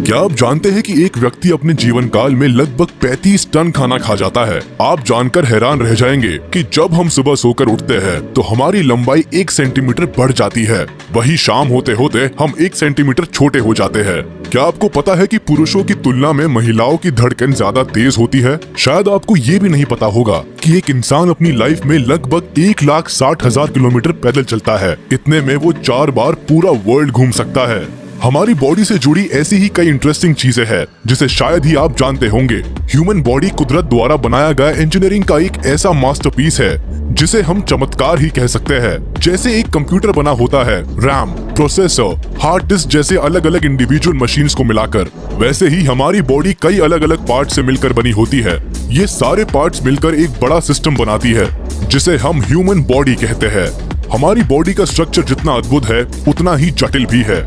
क्या आप जानते हैं कि एक व्यक्ति अपने जीवन काल में लगभग 35 टन खाना खा जाता है। आप जानकर हैरान रह जाएंगे कि जब हम सुबह सोकर उठते हैं तो हमारी लंबाई 1 सेंटीमीटर बढ़ जाती है, वही शाम होते होते हम 1 सेंटीमीटर छोटे हो जाते हैं। क्या आपको पता है कि पुरुषों की तुलना में महिलाओं की धड़कन ज्यादा तेज होती है? शायद आपको ये भी नहीं पता होगा कि एक इंसान अपनी लाइफ में लगभग 1,60,000 किलोमीटर पैदल चलता है। इतने में वो 4 बार पूरा वर्ल्ड घूम सकता है। हमारी बॉडी से जुड़ी ऐसी ही कई इंटरेस्टिंग चीजें हैं जिसे शायद ही आप जानते होंगे। ह्यूमन बॉडी कुदरत द्वारा बनाया गया इंजीनियरिंग का एक ऐसा मास्टरपीस है जिसे हम चमत्कार ही कह सकते हैं। जैसे एक कंप्यूटर बना होता है रैम, प्रोसेसर, हार्ड डिस्क जैसे अलग अलग इंडिविजुअल मशीन्स को मिलाकर, वैसे ही हमारी बॉडी कई अलग अलग पार्ट से मिलकर बनी होती है। ये सारे पार्ट्स मिलकर एक बड़ा सिस्टम बनाती है जिसे हम ह्यूमन बॉडी कहते हैं। हमारी बॉडी का स्ट्रक्चर जितना अद्भुत है उतना ही जटिल भी है।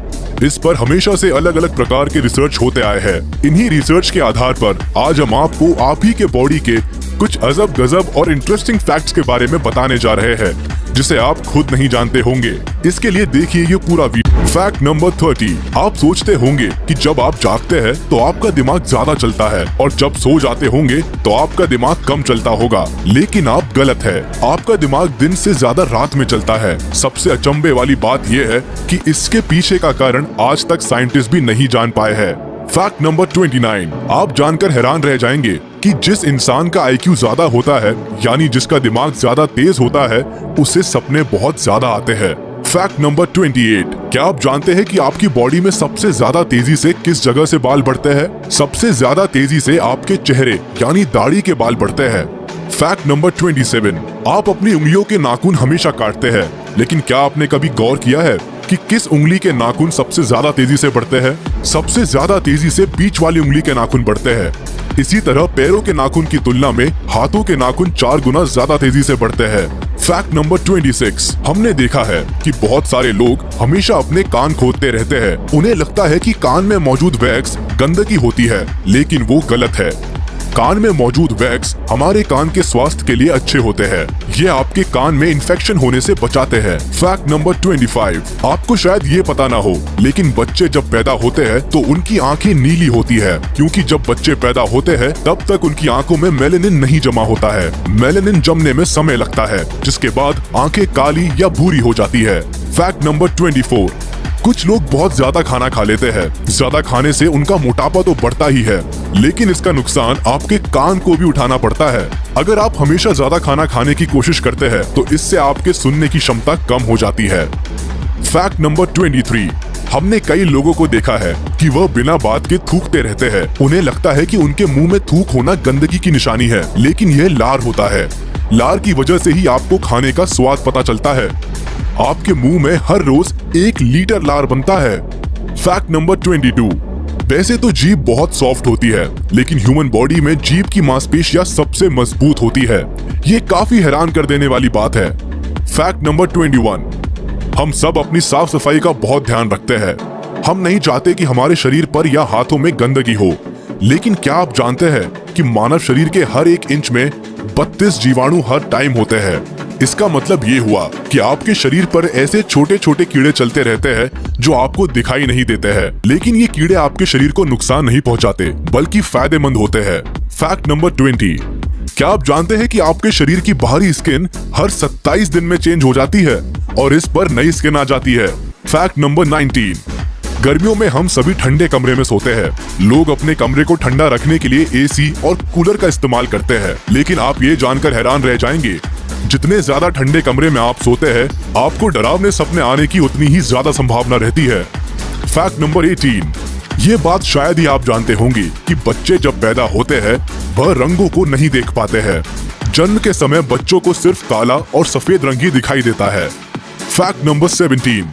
इस पर हमेशा से अलग अलग प्रकार के रिसर्च होते आए हैं। इन्हीं रिसर्च के आधार पर आज हम आपको आप ही के बॉडी के कुछ अजब गजब और इंटरेस्टिंग फैक्ट्स के बारे में बताने जा रहे हैं जिसे आप खुद नहीं जानते होंगे। इसके लिए देखिए ये पूरा वीडियो। Fact number 30। आप सोचते होंगे कि जब आप जागते हैं तो आपका दिमाग ज्यादा चलता है और जब सो जाते होंगे तो आपका दिमाग कम चलता होगा, लेकिन आप गलत है। आपका दिमाग दिन से ज्यादा रात में चलता है। सबसे अचंभे वाली बात यह है कि इसके पीछे का कारण आज तक साइंटिस्ट भी नहीं जान पाए हैं। Fact number 29। आप जानकर हैरान रह जाएंगे कि जिस इंसान का IQ ज्यादा होता है, यानी जिसका दिमाग ज्यादा तेज होता है, उसे सपने बहुत ज्यादा आते हैं। Fact number 28। क्या आप जानते हैं कि आपकी बॉडी में सबसे ज्यादा तेजी से किस जगह से बाल बढ़ते हैं? सबसे ज्यादा तेजी से आपके चेहरे यानी दाढ़ी के बाल बढ़ते हैं। Fact number 27। आप अपनी उंगलियों के नाखून हमेशा काटते हैं, लेकिन क्या आपने कभी गौर किया है कि किस उंगली के नाखून सबसे ज्यादा तेजी से बढ़ते हैं? सबसे ज्यादा तेजी से बीच वाली उंगली के नाखून बढ़ते हैं। इसी तरह पैरों के नाखून की तुलना में हाथों के नाखून 4 गुना ज्यादा तेजी से बढ़ते हैं। Fact number 26। हमने देखा है कि बहुत सारे लोग हमेशा अपने कान खोदते रहते हैं। उन्हें लगता है कि कान में मौजूद वैक्स गंदगी होती है, लेकिन वो गलत है। कान में मौजूद वैक्स हमारे कान के स्वास्थ्य के लिए अच्छे होते हैं। ये आपके कान में इन्फेक्शन होने से बचाते हैं। Fact number 25। आपको शायद ये पता ना हो, लेकिन बच्चे जब पैदा होते हैं तो उनकी आंखें नीली होती है, क्योंकि जब बच्चे पैदा होते हैं तब तक उनकी आंखों में मेलेनिन नहीं जमा होता है। मेलेनिन जमने में समय लगता है, जिसके बाद आंखें काली या भूरी हो जाती है। Fact number 24। कुछ लोग बहुत ज्यादा खाना खा लेते हैं। ज्यादा खाने से उनका मोटापा तो बढ़ता ही है, लेकिन इसका नुकसान आपके कान को भी उठाना पड़ता है। अगर आप हमेशा ज्यादा खाना खाने की कोशिश करते हैं तो इससे आपके सुनने की क्षमता कम हो जाती है। Fact number 23। हमने कई लोगों को देखा है कि वह बिना बात के थूकते रहते हैं। उन्हें लगता है कि उनके मुंह में थूक होना गंदगी की निशानी है, लेकिन यह लार होता है। लार की वजह से ही आपको खाने का स्वाद पता चलता है। आपके मुंह में हर रोज 1 लीटर लार बनता है। Fact number 22। वैसे तो जीभ बहुत सॉफ्ट होती है, लेकिन ह्यूमन बॉडी में जीभ की मांसपेशियां सबसे मजबूत होती है। ये काफी हैरान कर देने वाली बात है। Fact number 21। हम सब अपनी साफ सफाई का बहुत ध्यान रखते हैं। हम नहीं चाहते कि हमारे शरीर पर या हाथों में गंदगी हो, लेकिन क्या आप जानते हैं कि मानव शरीर के हर 1 इंच में 32 जीवाणु हर टाइम होते हैं। इसका मतलब ये हुआ कि आपके शरीर पर ऐसे छोटे छोटे कीड़े चलते रहते हैं जो आपको दिखाई नहीं देते हैं, लेकिन ये कीड़े आपके शरीर को नुकसान नहीं पहुंचाते, बल्कि फायदेमंद होते हैं। Fact number 20। क्या आप जानते हैं कि आपके शरीर की बाहरी स्किन हर 27 दिन में चेंज हो जाती है और इस पर नई स्किन आ जाती है। Fact number 19। गर्मियों में हम सभी ठंडे कमरे में सोते हैं। लोग अपने कमरे को ठंडा रखने के लिए AC और कूलर का इस्तेमाल करते हैं, लेकिन आप ये जानकर हैरान रह जाएंगे, जितने ज्यादा ठंडे कमरे में आप सोते हैं, आपको डरावने सपने आने की उतनी ही ज्यादा संभावना रहती है। Fact number 18। ये बात शायद ही आप जानते होंगे कि बच्चे जब पैदा होते हैं वह रंगों को नहीं देख पाते हैं। जन्म के समय बच्चों को सिर्फ काला और सफेद रंग ही दिखाई देता है। Fact number 17।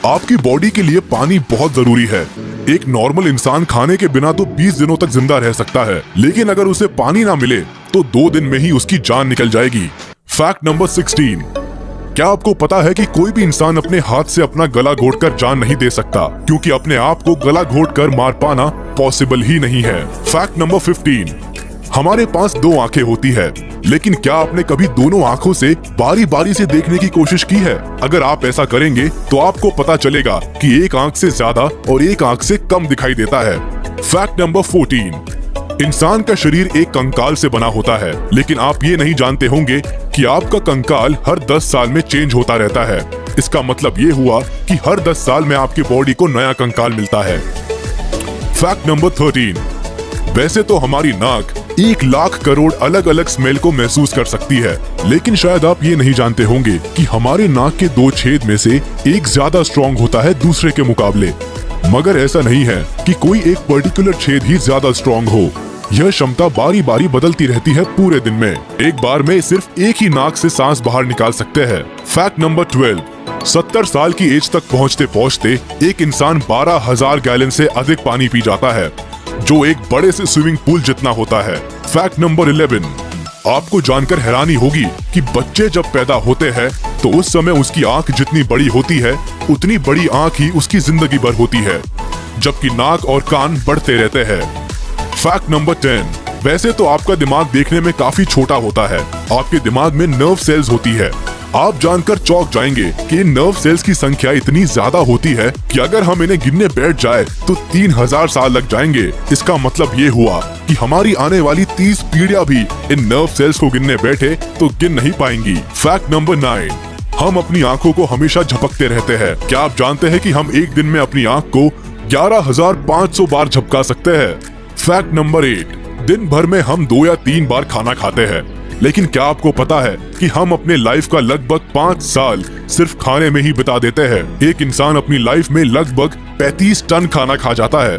आपकी बॉडी के लिए पानी बहुत जरूरी है। एक नॉर्मल इंसान खाने के बिना तो 20 दिनों तक जिंदा रह सकता है, लेकिन अगर उसे पानी ना मिले तो 2 दिन में ही उसकी जान निकल जाएगी। Fact number 16। क्या आपको पता है कि कोई भी इंसान अपने हाथ से अपना गला घोटकर जान नहीं दे सकता, क्योंकि अपने आप को गला घोटकर मार पाना पॉसिबल ही नहीं है। Fact number 15। हमारे पास 2 आंखें होती है, लेकिन क्या आपने कभी दोनों आँखों से बारी बारी से देखने की कोशिश की है? अगर आप ऐसा करेंगे तो आपको पता चलेगा कि एक आँख से ज्यादा और एक आँख से कम दिखाई देता है। फैक्ट नंबर 14, इंसान का शरीर एक कंकाल से बना होता है, लेकिन आप ये नहीं जानते होंगे कि आपका कंकाल हर 10 साल में चेंज होता रहता है। इसका मतलब ये हुआ कि हर 10 साल में आपकी बॉडी को नया कंकाल मिलता है। फैक्ट नंबर 13, वैसे तो हमारी नाक 1 लाख करोड़ अलग अलग स्मेल को महसूस कर सकती है, लेकिन शायद आप ये नहीं जानते होंगे कि हमारे नाक के 2 छेद में से एक ज्यादा स्ट्रॉन्ग होता है दूसरे के मुकाबले। मगर ऐसा नहीं है कि कोई एक पर्टिकुलर छेद ही ज्यादा स्ट्रॉन्ग हो। यह क्षमता बारी बारी बदलती रहती है पूरे दिन में। एक बार में सिर्फ एक ही नाक से सांस बाहर निकाल सकते हैं। फैक्ट नंबर 12, 70 साल की एज तक पहुँचते पहुँचते एक इंसान 12,000 गैलन से अधिक पानी पी जाता है, जो एक बड़े से स्विमिंग पूल जितना होता है। फैक्ट नंबर 11, आपको जानकर हैरानी होगी कि बच्चे जब पैदा होते हैं तो उस समय उसकी आंख जितनी बड़ी होती है उतनी बड़ी आंख ही उसकी जिंदगी भर होती है, जबकि नाक और कान बढ़ते रहते हैं। फैक्ट नंबर 10, वैसे तो आपका दिमाग देखने में काफी छोटा होता है। आपके दिमाग में नर्व सेल्स होती है। आप जानकर चौंक जाएंगे कि इन नर्व सेल्स की संख्या इतनी ज्यादा होती है कि अगर हम इन्हें गिनने बैठ जाए तो 3000 साल लग जाएंगे। इसका मतलब ये हुआ कि हमारी आने वाली 30 पीढ़ियां भी इन नर्व सेल्स को गिनने बैठे तो गिन नहीं पाएंगी। फैक्ट नंबर 9, हम अपनी आंखों को हमेशा झपकते रहते हैं। क्या आप जानते हैं कि हम एक दिन में अपनी आंख को 11,500 बार झपका सकते हैं? फैक्ट नंबर 8, दिन भर में हम 2 या 3 बार खाना खाते हैं, लेकिन क्या आपको पता है कि हम अपने लाइफ का लगभग 5 साल सिर्फ खाने में ही बिता देते हैं? एक इंसान अपनी लाइफ में लगभग 35 टन खाना खा जाता है।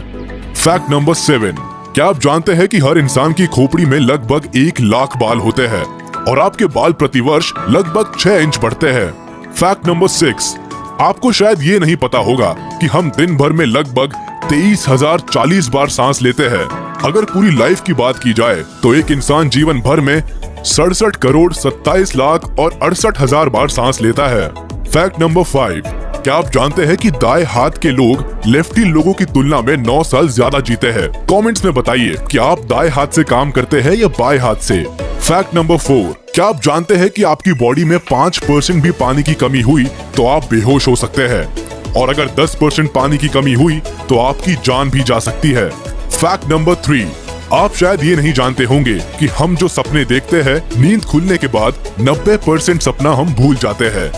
फैक्ट नंबर 7, क्या आप जानते हैं कि हर इंसान की खोपड़ी में लगभग 1 लाख बाल होते हैं और आपके बाल प्रतिवर्ष लगभग 6 इंच बढ़ते हैं। फैक्ट नंबर 6, आपको शायद ये नहीं पता होगा कि हम दिन भर में लगभग 23,040 बार सांस लेते हैं। अगर पूरी लाइफ की बात की जाए तो एक इंसान जीवन भर में 67 करोड़ 27 लाख और 68,000 बार सांस लेता है। फैक्ट नंबर 5, क्या आप जानते हैं कि दाएं हाथ के लोग लेफ्टी लोगों की तुलना में 9 साल ज्यादा जीते हैं? कमेंट्स में बताइए कि आप दाएं हाथ से काम करते हैं या बाएं हाथ से। फैक्ट नंबर 4, क्या आप जानते हैं कि आपकी बॉडी में 5% भी पानी की कमी हुई तो आप बेहोश हो सकते हैं, और अगर 10% पानी की कमी हुई तो आपकी जान भी जा सकती है। फैक्ट नंबर 3, आप शायद ये नहीं जानते होंगे कि हम जो सपने देखते हैं नींद खुलने के बाद 90% सपना हम भूल जाते हैं।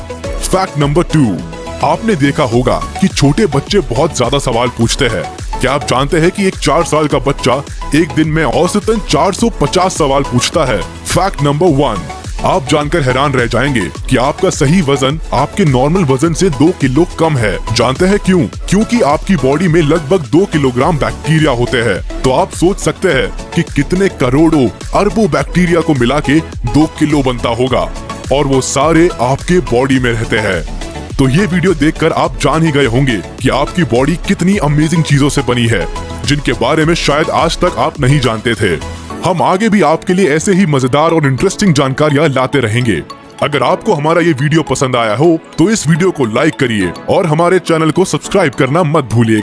फैक्ट नंबर 2, आपने देखा होगा कि छोटे बच्चे बहुत ज्यादा सवाल पूछते हैं। क्या आप जानते हैं कि एक 4 साल का बच्चा एक दिन में औसतन 450 सवाल पूछता है? फैक्ट नंबर 1, आप जानकर हैरान रह जाएंगे कि आपका सही वजन आपके नॉर्मल वजन से 2 किलो कम है। जानते हैं क्यों? क्योंकि आपकी बॉडी में लगभग 2 किलोग्राम बैक्टीरिया होते हैं। तो आप सोच सकते हैं कि कितने करोड़ों अरबों बैक्टीरिया को मिला के 2 किलो बनता होगा, और वो सारे आपके बॉडी में रहते हैं। तो ये वीडियो देखकर आप जान ही गए होंगे कि आपकी बॉडी कितनी अमेजिंग चीजों से बनी है, जिनके बारे में शायद आज तक आप नहीं जानते थे। हम आगे भी आपके लिए ऐसे ही मजेदार और इंटरेस्टिंग जानकारियां लाते रहेंगे। अगर आपको हमारा ये वीडियो पसंद आया हो तो इस वीडियो को लाइक करिए और हमारे चैनल को सब्सक्राइब करना मत भूलिए।